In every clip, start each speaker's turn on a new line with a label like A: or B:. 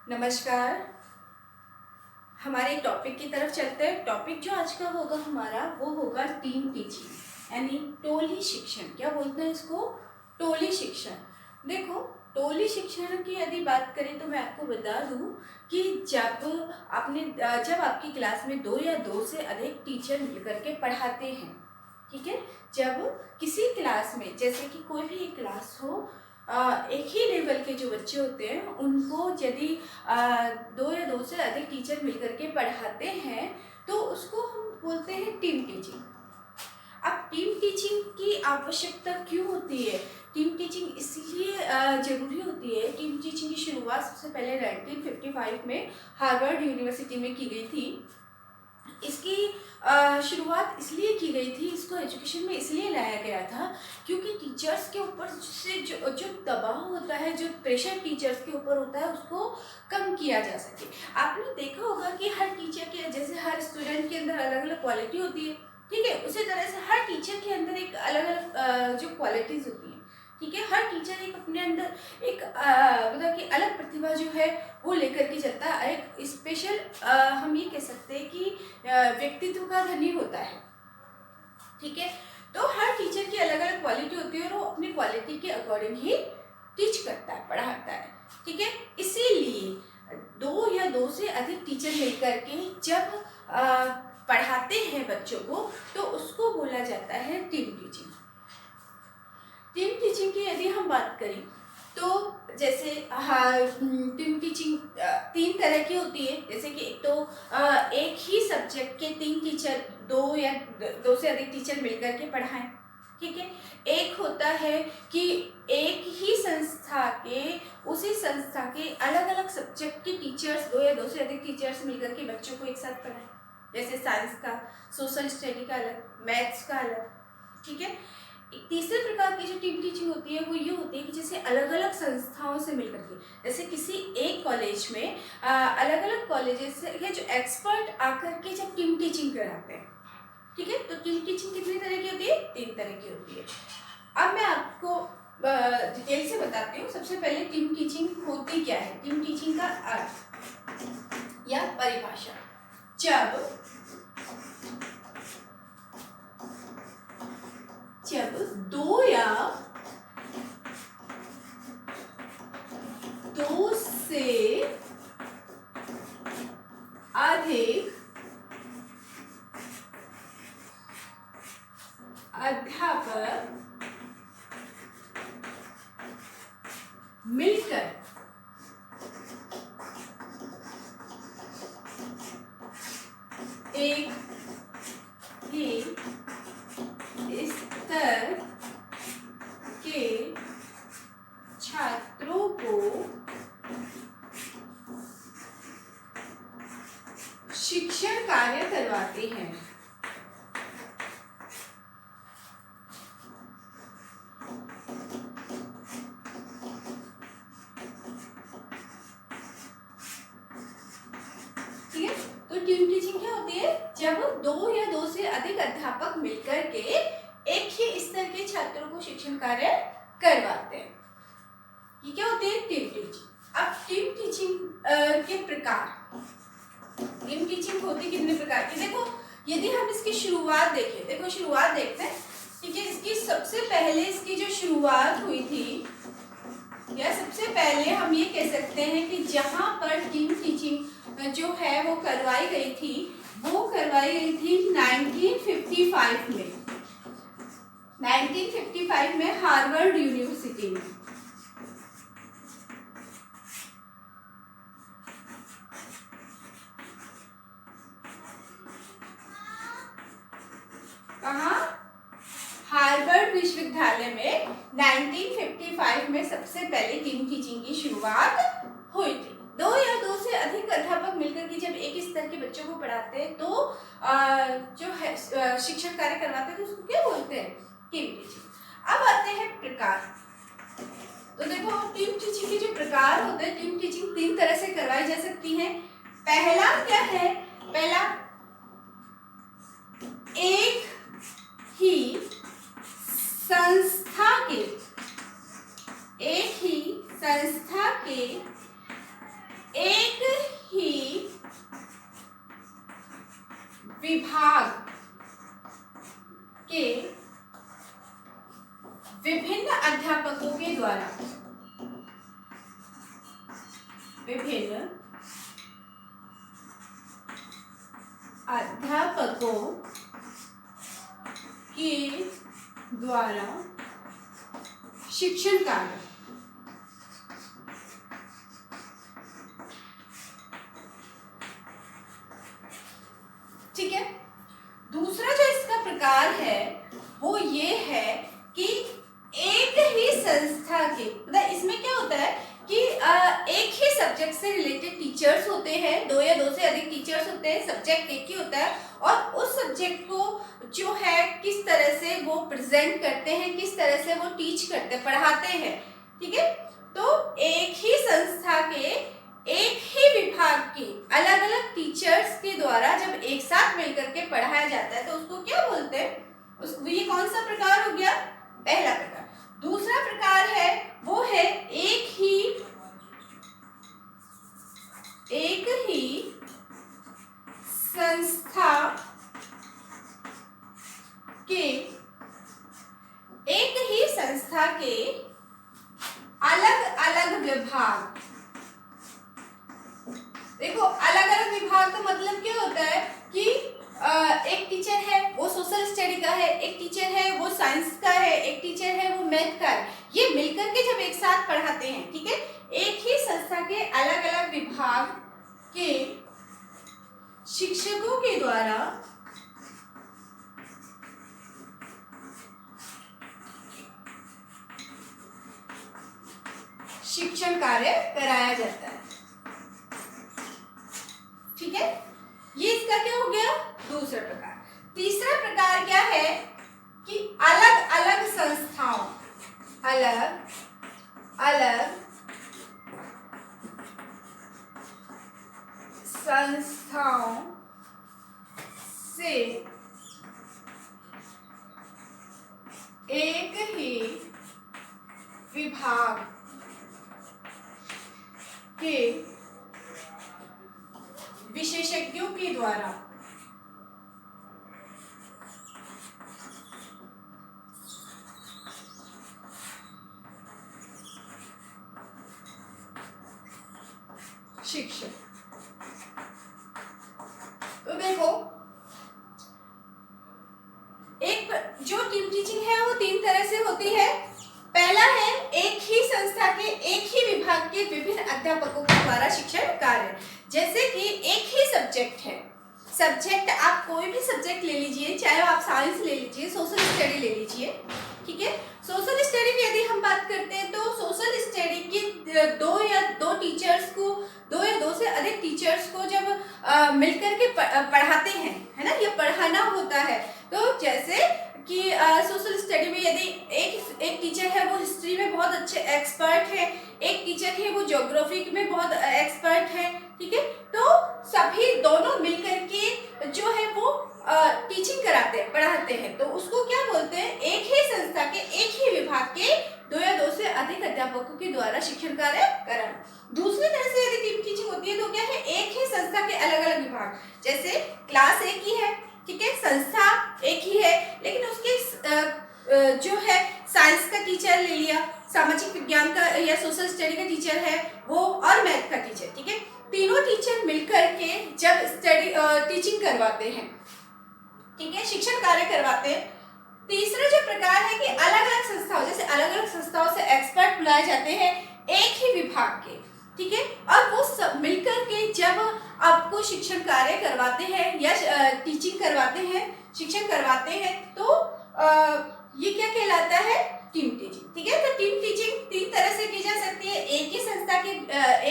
A: नमस्कार। हमारे टॉपिक की तरफ चलते हैं। टॉपिक जो आज का होगा हमारा वो होगा टीम टीचिंग यानी टोली शिक्षण। क्या बोलते हैं इसको? टोली शिक्षण। देखो, टोली शिक्षण की यदि बात करें तो मैं आपको बता दूं कि जब आपकी क्लास में दो या दो से अधिक टीचर मिलकर के पढ़ाते हैं, ठीक है। जब किसी क्लास में, जैसे कि कोई भी एक क्लास हो, एक ही लेवल के जो बच्चे होते हैं उनको यदि दो या दो से अधिक टीचर मिलकर के पढ़ाते हैं तो उसको हम बोलते हैं टीम टीचिंग। अब टीम टीचिंग की आवश्यकता क्यों होती है? टीम टीचिंग इसलिए जरूरी होती है। टीम टीचिंग की शुरुआत सबसे पहले 1955 में हार्वर्ड यूनिवर्सिटी में की गई थी। इसकी शुरुआत इसलिए की गई थी, इसको एजुकेशन में इसलिए लाया गया था क्योंकि टीचर्स के ऊपर से जो दबाव होता है, जो प्रेशर टीचर्स के ऊपर होता है, उसको कम किया जा सके। आपने देखा होगा कि हर टीचर के, जैसे हर स्टूडेंट के अंदर अलग अलग क्वालिटी होती है, ठीक है, उसी तरह से हर टीचर के अंदर एक अलग अलग जो क्वालिटीज होती है, ठीक है। हर टीचर एक अपने अंदर एक मतलब कि अलग प्रतिभा जो है वो लेकर के चलता है। एक स्पेशल हम ये कह सकते हैं कि व्यक्तित्व का धनी होता है, ठीक है। तो हर टीचर की अलग अलग क्वालिटी होती है और वो अपनी क्वालिटी के अकॉर्डिंग ही टीच करता है, पढ़ाता है, ठीक है। इसीलिए दो या दो से अधिक टीचर मिलकर के जब पढ़ाते हैं बच्चों को तो उसको बोला जाता है टीम टीचिंग। टीम टीचिंग की यदि हम बात करें तो जैसे टीम टीचिंग तीन तरह की होती है। जैसे कि एक तो एक ही सब्जेक्ट के तीन टीचर, दो या दो से अधिक टीचर मिलकर के पढ़ाएं, ठीक है। एक होता है कि एक ही संस्था के, उसी संस्था के अलग अलग सब्जेक्ट के टीचर्स, दो या दो से अधिक टीचर्स मिलकर के बच्चों को एक साथ पढ़ाएं। जैसे साइंस का, सोशल स्टडी का अलग, मैथ्स का अलग, ठीक है। एक तीसरे प्रकार की जो टीम टीचिंग होती है वो ये होती है कि जैसे अलग अलग संस्थाओं से मिलकर के, जैसे किसी एक कॉलेज में अलग अलग कॉलेजेस से या जो एक्सपर्ट आकर के जब टीम टीचिंग कराते हैं, ठीक है। तो टीम टीचिंग कितनी तरह की होती है? तीन तरह की होती है। अब मैं आपको डिटेल से बताती हूँ। सबसे पहले टीम टीचिंग होती क्या है? टीम टीचिंग का अर्थ या परिभाषा। जब दो या दो से अधिक अध्यापक मिलकर एक ही स्तर के छात्रों को शिक्षण कार्य करवाते हैं। ठीक है, तो टीम टीचिंग क्या होती है? जब दो या दो से अधिक अध्यापक मिलकर के एक ही स्तर के छात्रों को शिक्षण कार्य करवाते हैं, ये क्या होती है? Team teaching. अब टीम टीचिंग के प्रकार। टीम टीचिंग होती कितने प्रकार की? देखो, यदि हम इसकी शुरुआत देखें, देखो शुरुआत देखते हैं, ठीक है। इसकी सबसे पहले इसकी जो शुरुआत हुई थी, या सबसे पहले हम ये कह सकते हैं कि जहां पर टीम टीचिंग जो है वो करवाई गई थी, वो करवाई गई थी 1955 में। 1955 में हार्वर्ड यूनिवर्सिटी में। कहाँ? हार्वर्ड विश्वविद्यालय में 1955 में सबसे पहले टीम टीचिंग की शुरुआत हुई थी। दो या दो से अधिक अध्यापक मिलकर के जब एक स्तर के बच्चों को पढ़ाते हैं तो जो है शिक्षण कार्य करवाते हैं तो उसको क्या बोलते हैं? Team teaching. अब आते हैं प्रकार। तो देखो, टीम टीचिंग के जो प्रकार होते हैं, टीम टीचिंग तीन तरह से करवाई जा सकती है। पहला क्या है? पहला, एक ही संस्था के एक ही विभाग के विभिन्न अध्यापकों के द्वारा शिक्षण कार्य। ठीक है, दूसरा जो इसका प्रकार है वो ये है कि एक ही संस्था के, मतलब इसमें क्या होता है कि एक ही सब्जेक्ट से रिलेटेड टीचर्स होते हैं, दो या दो से अधिक टीचर्स होते हैं, सब्जेक्ट एक ही होता है और उस सब्जेक्ट को जो है किस तरह से वो प्रेजेंट करते हैं, किस तरह से वो टीच करते हैं, पढ़ाते हैं। ठीक है, तो एक ही संस्था के एक ही विभाग के अलग अलग टीचर्स के द्वारा जब एक साथ मिलकर के पढ़ाया जाता है तो उसको क्या बोलते हैं? उसको, ये कौन सा प्रकार हो गया? पहला प्रकार। दूसरा प्रकार है वो है एक ही संस्था के अलग अलग विभाग। देखो, अलग अलग विभाग का मतलब क्या होता है कि एक टीचर है वो सोशल स्टडी का है, एक टीचर है वो साइंस का है, एक टीचर है वो मैथ का है। ये मिलकर के जब एक साथ पढ़ाते हैं, ठीक है, एक ही संस्था के अलग अलग विभाग के शिक्षकों के द्वारा शिक्षण कार्य कराया जाता है। ठीक है, ये इसका क्या हो गया? दूसरा प्रकार। तीसरा प्रकार क्या है कि अलग अलग संस्थाओं से एक ही विभाग के विशेषज्ञों के द्वारा शिक्षण। तो देखो, एक जो टीम टीचिंग है वो तीन तरह से होती है। पहला है एक ही संस्था के एक ही विभाग के विभिन्न अध्यापकों के द्वारा शिक्षण कार्य। जैसे कि एक ही सब्जेक्ट है, सब्जेक्ट आप कोई भी सब्जेक्ट ले लीजिए, चाहे आप साइंस ले लीजिए, सोशल स्टडी ले लीजिए। ठीक है, सोशल स्टडी की यदि हम बात करते हैं तो सोशल स्टडी के दो या दो से अधिक टीचर्स को जब मिलकर के पढ़ाते हैं, है ना, ये पढ़ाना होता है। तो जैसे कि सोशल स्टडी में यदि एक टीचर है वो हिस्ट्री में बहुत अच्छे एक्सपर्ट है, एक टीचर है वो ज्योग्राफी में बहुत एक्सपर्ट है। ठीक है, तो सभी दोनों मिलकर के जो है वो टीचिंग कराते हैं, पढ़ाते हैं। तो उसको क्या बोलते हैं? एक ही संस्था के एक ही विभाग के दो या दो से अधिक अध्यापकों के द्वारा शिक्षण कार्य कराना। दूसरी तरह से यदि टीम टीचिंग होती है तो क्या है? एक ही संस्था के अलग अलग विभाग, जैसे क्लास एक ही है, ठीक है, संस्था एक ही है, लेकिन उसके जो है साइंस का टीचर ले लिया, सामाजिक विज्ञान का या सोशल स्टडी का टीचर है वो, और मैथ का टीचर। ठीक है, तीनों टीचर मिलकर के जब स्टडी टीचिंग करवाते हैं, ठीक है, शिक्षण कार्य करवाते हैं। तीसरा जो प्रकार है कि अलग अलग संस्थाओं, जैसे अलग अलग संस्थाओं से एक्सपर्ट बुलाए जाते हैं एक ही विभाग के, ठीक है, और वो सब मिलकर के जब आपको शिक्षण कार्य करवाते हैं या टीचिंग करवाते हैं, शिक्षण करवाते हैं, तो ये क्या कहलाता है? Team teaching. ठीक है, तो टीम टीचिंग तीन तरह से की जा सकती है। एक ही संस्था के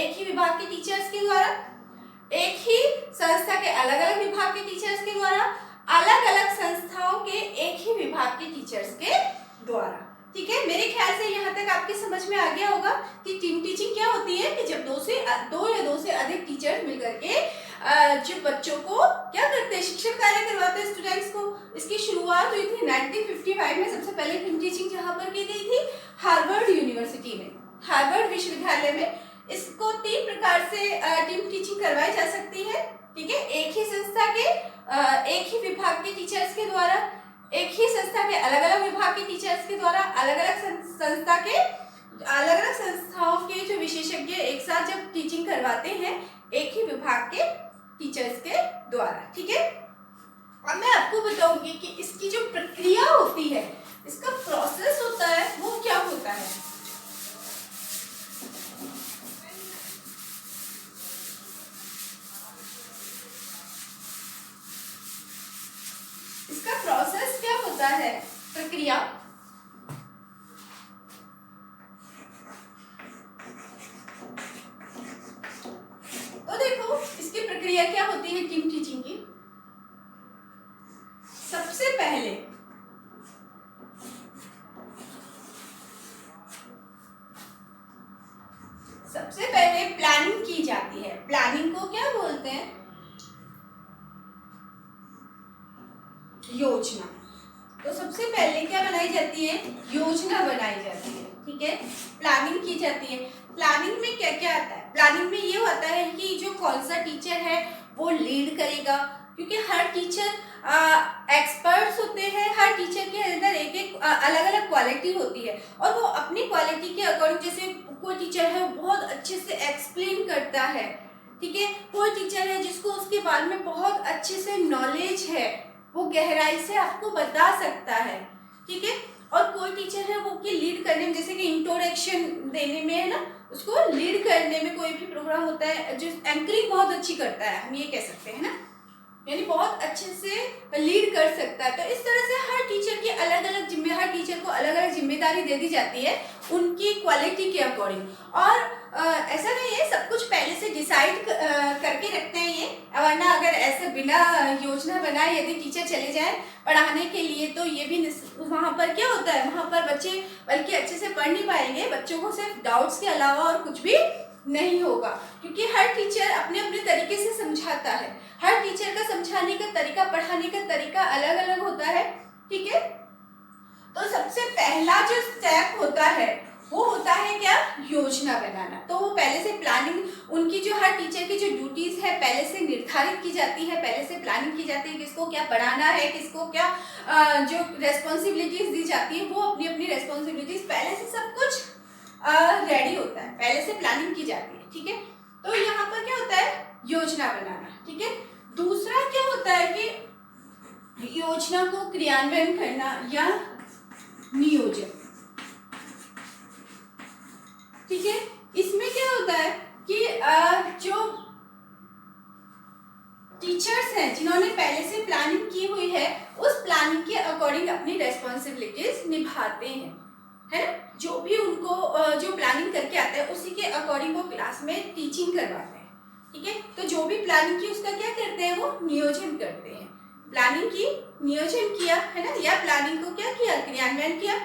A: एक ही विभाग के टीचर्स के द्वारा, एक ही संस्था के अलग अलग विभाग के टीचर्स के द्वारा, अलग अलग संस्थाओं के एक ही विभाग के टीचर्स के द्वारा। ठीक है, मेरे ख्याल से यहाँ तक आपके समझ में आ गया होगा कि टीम टीचिंग क्या होती है कि जब दो से अधिक टीचर मिलकर के जो बच्चों को क्या करते हैं? शिक्षण कार्य करवाते हैं स्टूडेंट्स को। इसकी शुरुआत हुई थी 1955 में। सबसे पहले टीम टीचिंग जहाँ पर की गई थी हार्वर्ड यूनिवर्सिटी में, हार्वर्ड विश्वविद्यालय में इसको 3 प्रकार से टीम टीचिंग करवाई जा सकती है, ठीक है। एक ही संस्था के एक ही विभाग के टीचर्स के द्वारा, एक ही संस्था के अलग अलग विभाग के टीचर्स के द्वारा, अलग अलग संस्थाओं के जो विशेषज्ञ एक साथ जब टीचिंग करवाते हैं एक ही विभाग के टीचर्स के द्वारा, ठीक है। अब मैं आपको बताऊंगी कि इसकी जो प्रक्रिया होती है, इसका प्रोसेस होता है, वो क्या होता है। इसका प्रोसेस क्या होता है, प्रक्रिया। तो देखो इसकी प्रक्रिया क्या होती है टीम टीचिंग की। सबसे पहले प्लानिंग की जाती है। प्लानिंग को क्या बोलते हैं, योजना। तो सबसे पहले क्या बनाई जाती है, योजना बनाई जाती है, ठीक है। प्लानिंग की जाती है। प्लानिंग में क्या क्या आता है, प्लानिंग में ये होता है कि जो कौन सा टीचर है वो लीड करेगा, क्योंकि हर टीचर एक्सपर्ट्स होते हैं, हर टीचर के अंदर एक एक अलग अलग क्वालिटी होती है और वो अपनी क्वालिटी के अकॉर्डिंग, जैसे कोई टीचर है बहुत अच्छे से एक्सप्लेन करता है, ठीक है। कोई टीचर है जिसको उसके बारे में बहुत अच्छे से नॉलेज है, वो गहराई से आपको बता सकता है, ठीक है। और कोई टीचर है वो की लीड करने में, जैसे कि इंट्रोडक्शन देने में है ना, उसको लीड करने में, कोई भी प्रोग्राम होता है जो एंकरिंग बहुत अच्छी करता है, हम ये कह सकते हैं ना, यानी बहुत अच्छे से लीड कर सकता है। तो इस तरह से हर टीचर की अलग अलग हर टीचर को अलग अलग जिम्मेदारी दे दी जाती है उनकी क्वालिटी के अकॉर्डिंग। और ऐसा नहीं है सब कुछ पहले से डिसाइड करके रखते हैं ये, वरना अगर ऐसे बिना योजना बनाए यदि टीचर चले जाए पढ़ाने के लिए तो ये भी वहाँ पर क्या होता है, वहाँ पर बच्चे बल्कि अच्छे से पढ़ नहीं पाएंगे, बच्चों को सिर्फ डाउट्स के अलावा और कुछ भी नहीं होगा, क्योंकि हर टीचर अपने अपने तरीके से समझाता है। हर टीचर का समझाने का तरीका, पढ़ाने का तरीका अलग अलग होता है, ठीक है। तो सबसे पहला जो स्टेप होता है वो होता है क्या, योजना बनाना। तो वो पहले से प्लानिंग, उनकी जो हर टीचर की जो ड्यूटीज है पहले से निर्धारित की जाती है, पहले से प्लानिंग की जाती है, किसको क्या पढ़ाना है, किसको क्या जो रेस्पॉन्सिबिलिटीज दी जाती है, वो अपनी अपनी रेस्पॉन्सिबिलिटीज पहले से सब कुछ रेडी होता है, पहले से प्लानिंग की जाती है, ठीक है। तो यहाँ पर क्या होता है, योजना बनाना, ठीक है। दूसरा क्या होता है कि योजना को क्रियान्वयन करना या नियोजन, ठीक है। इसमें क्या होता है कि जो टीचर्स हैं जिन्होंने पहले से प्लानिंग की हुई है, उस प्लानिंग के अकॉर्डिंग अपनी रेस्पॉन्सिबिलिटीज निभाते हैं, है ना। जो भी उनको जो प्लानिंग करके आता है उसी के अकॉर्डिंग वो क्लास में टीचिंग करवाते हैं, ठीक है। तो जो भी प्लानिंग की उसका क्या करते हैं, वो नियोजन करते हैं। प्लानिंग की, नियोजन किया, है ना, या प्लानिंग को क्या किया, क्रियान्वयन किया।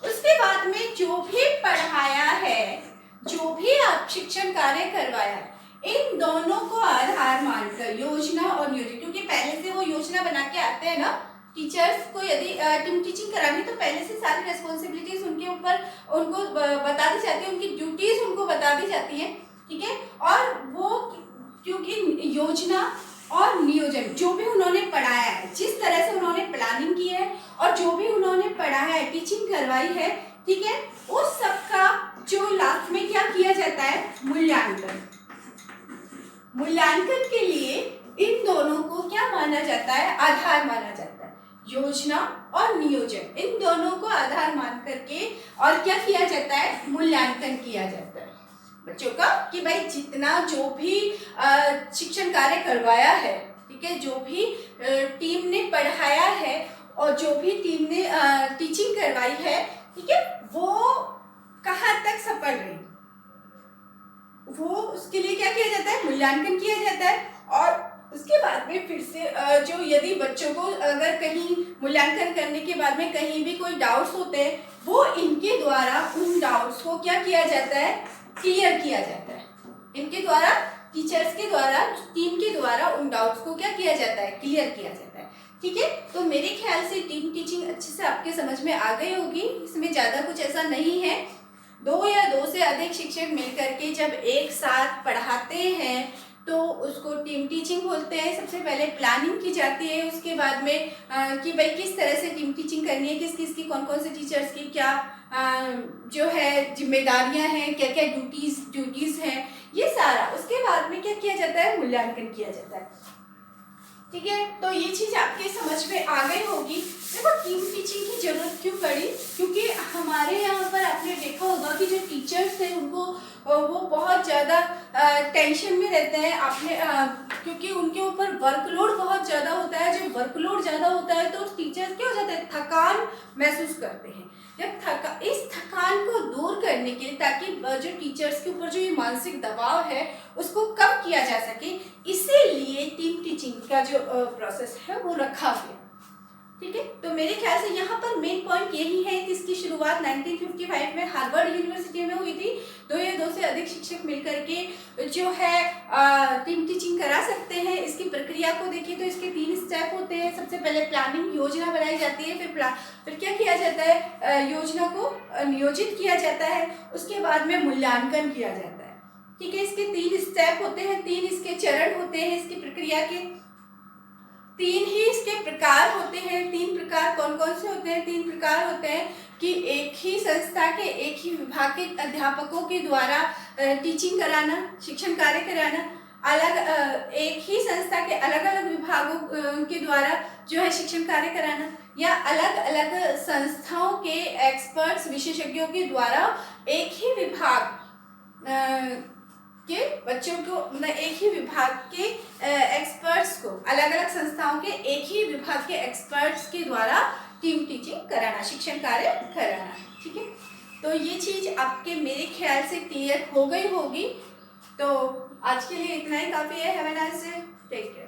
A: उसके बाद में जो भी पढ़ाया है, जो भी आप शिक्षण कार्य करवाया, इन दोनों को आधार मानकर योजना और नियोजन, क्योंकि पहले से वो योजना बना के आते हैं ना टीचर्स को, यदि टीम टीचिंग करानी तो पहले से सारी रेस्पॉन्सिबिलिटीज उनके ऊपर उनको बता दी जाती है, उनकी ड्यूटीज उनको बता दी जाती है, ठीक है। और वो क्योंकि योजना और नियोजन जो भी उन्होंने पढ़ाया है, जिस तरह से उन्होंने प्लानिंग की है और जो भी उन्होंने पढ़ाया है, टीचिंग करवाई है, ठीक है, उस सबका जो लास्ट में क्या किया जाता है, मूल्यांकन। मूल्यांकन के लिए इन दोनों को क्या माना जाता है, आधार माना जाता है। योजना और नियोजन, इन दोनों को आधार मान करके और क्या किया जाता है, मूल्यांकन किया जाता है बच्चों का, कि भाई जितना जो भी शिक्षण कार्य करवाया है, ठीक है, जो भी टीम ने पढ़ाया है और जो भी टीम ने टीचिंग करवाई है, ठीक है, वो कहाँ तक सफल रही, वो उसके लिए क्या किया जाता है, मूल्यांकन किया जाता है। और उसके बाद में फिर से जो यदि बच्चों को अगर कहीं मूल्यांकन करने के बाद में कहीं भी कोई डाउट्स होते हैं, वो इनके द्वारा उन डाउट्स को क्या किया जाता है, क्लियर किया जाता है। इनके द्वारा, टीचर्स के द्वारा, टीम के द्वारा उन डाउट्स को क्या किया जाता है, क्लियर किया जाता है, ठीक है। तो मेरे ख्याल से टीम टीचिंग अच्छे से आपके समझ में आ गई होगी, इसमें ज़्यादा कुछ ऐसा नहीं है। दो या दो से अधिक शिक्षक मिलकर के जब एक साथ पढ़ाते हैं तो उसको टीम टीचिंग बोलते हैं। सबसे पहले प्लानिंग की जाती है, उसके बाद में कि भाई किस तरह से टीम टीचिंग करनी है, किस किस की कौन कौन से टीचर्स की क्या जो है जिम्मेदारियां हैं, क्या क्या ड्यूटीज़ हैं, ये सारा। उसके बाद में क्या किया जाता है, मूल्यांकन किया जाता है। ठीक है, तो ये चीज़ आपके समझ में आ गई होगी। देखो टीम टीचिंग की जरूरत क्यों पड़ी, क्योंकि हमारे यहाँ पर आपने देखा होगा कि जो टीचर्स थे उनको वो बहुत ज़्यादा टेंशन में रहते हैं। आपने क्योंकि उनके ऊपर वर्कलोड बहुत ज़्यादा होता है। जब वर्कलोड ज़्यादा होता है तो टीचर्स क्या हो जाते हैं, थकान महसूस करते हैं। जब इस थकान को दूर करने के लिए, ताकि जो टीचर्स के ऊपर जो ये मानसिक दबाव है उसको कम किया जा सके, इसीलिए टीम टीचिंग का जो प्रोसेस है वो रखा गया। ठीक है, तो मेरे ख्याल से यहाँ पर मेन पॉइंट यही है कि इसकी शुरुआत 1955 में हार्वर्ड यूनिवर्सिटी में हुई थी। दो या दो से अधिक शिक्षक मिलकर के जो है टीम टीचिंग करा सकते हैं। इसकी प्रक्रिया को देखिए तो इसके 3 स्टेप होते हैं। सबसे पहले प्लानिंग, योजना बनाई जाती है, फिर क्या किया जाता है, योजना को नियोजित किया जाता है, उसके बाद में मूल्यांकन किया जाता है। ठीक है, इसके 3 स्टेप होते हैं, 3 इसके चरण होते हैं। इसकी प्रक्रिया के 3 ही इसके प्रकार होते हैं। 3 प्रकार कौन कौन से होते हैं, 3 प्रकार होते हैं कि एक ही संस्था के एक ही विभाग के अध्यापकों के द्वारा टीचिंग कराना, शिक्षण कार्य कराना, एक ही संस्था के अलग अलग विभागों के द्वारा जो है शिक्षण कार्य कराना, या अलग अलग संस्थाओं के एक्सपर्ट्स विशेषज्ञों के द्वारा एक ही विभाग के बच्चों को, मतलब एक ही विभाग के एक्सपर्ट्स को, अलग अलग संस्थाओं के एक ही विभाग के एक्सपर्ट्स के द्वारा टीम टीचिंग कराना, शिक्षण कार्य कराना। ठीक है, तो ये चीज़ आपके मेरे ख्याल से क्लियर हो गई होगी। तो आज के लिए इतना ही काफ़ी है। Have a nice day, take care.